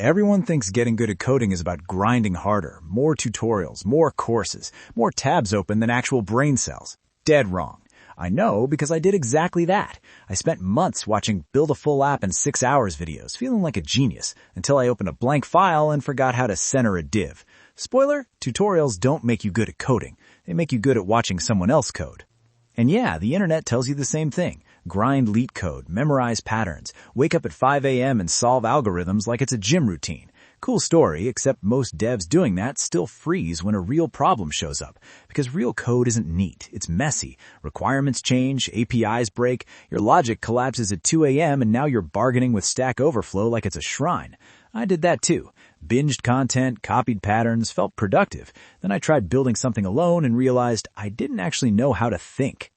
Everyone thinks getting good at coding is about grinding harder, more tutorials, more courses, more tabs open than actual brain cells. Dead wrong. I know because I did exactly that. I spent months watching Build a Full App in 6 hours videos, feeling like a genius, until I opened a blank file and forgot how to center a div. Spoiler, tutorials don't make you good at coding. They make you good at watching someone else code. And yeah, the internet tells you the same thing. Grind leet code, memorize patterns, wake up at 5 a.m. and solve algorithms like it's a gym routine. Cool story, except most devs doing that still freeze when a real problem shows up. Because real code isn't neat, it's messy. Requirements change, APIs break, your logic collapses at 2 a.m. and now you're bargaining with Stack Overflow like it's a shrine. I did that too. Binged content, copied patterns, felt productive. Then I tried building something alone and realized I didn't actually know how to think.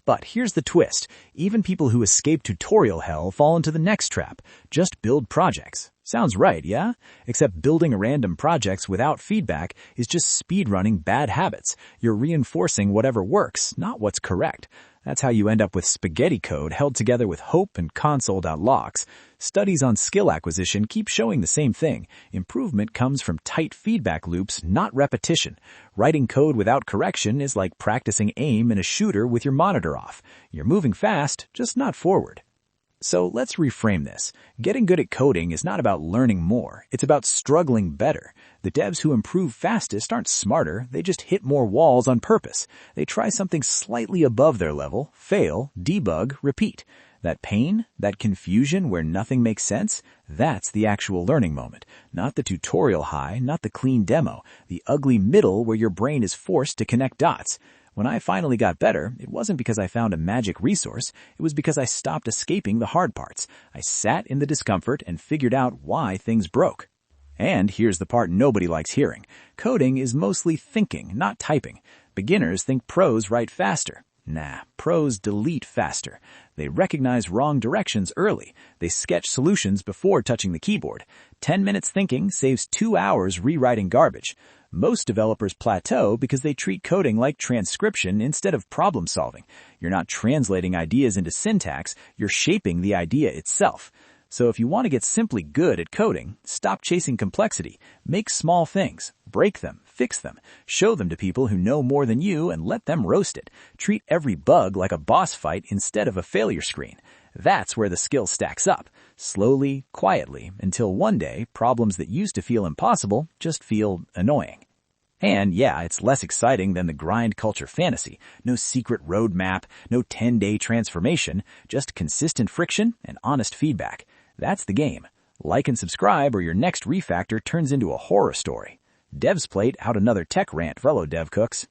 But here's the twist. Even people who escape tutorial hell fall into the next trap. Just build projects. Sounds right, yeah? Except building random projects without feedback is just speedrunning bad habits. You're reinforcing whatever works, not what's correct. That's how you end up with spaghetti code held together with hope and console.logs. Studies on skill acquisition keep showing the same thing. Improvement comes from tight feedback loops, not repetition. Writing code without correction is like practicing aim in a shooter with your monitor off. You're moving fast, just not forward. So let's reframe this. Getting good at coding is not about learning more. It's about struggling better. The devs who improve fastest aren't smarter. They just hit more walls on purpose. They try something slightly above their level, fail, debug, repeat. That pain, that confusion where nothing makes sense, that's the actual learning moment. Not the tutorial high, not the clean demo. The ugly middle where your brain is forced to connect dots. When I finally got better, it wasn't because I found a magic resource. It was because I stopped escaping the hard parts. I sat in the discomfort and figured out why things broke. And here's the part nobody likes hearing. Coding is mostly thinking, not typing. Beginners think pros write faster. Nah, pros delete faster. They recognize wrong directions early. They sketch solutions before touching the keyboard. 10 minutes thinking saves 2 hours rewriting garbage. Most developers plateau because they treat coding like transcription instead of problem solving. You're not translating ideas into syntax, you're shaping the idea itself. So if you want to get simply good at coding, stop chasing complexity. Make small things. Break them. Fix them. Show them to people who know more than you and let them roast it. Treat every bug like a boss fight instead of a failure screen. That's where the skill stacks up. Slowly, quietly, until one day, problems that used to feel impossible just feel annoying. And yeah, it's less exciting than the grind culture fantasy. No secret roadmap, no 10-day transformation, just consistent friction and honest feedback. That's the game. Like and subscribe or your next refactor turns into a horror story. Dev's Plate out another tech rant, fellow dev cooks.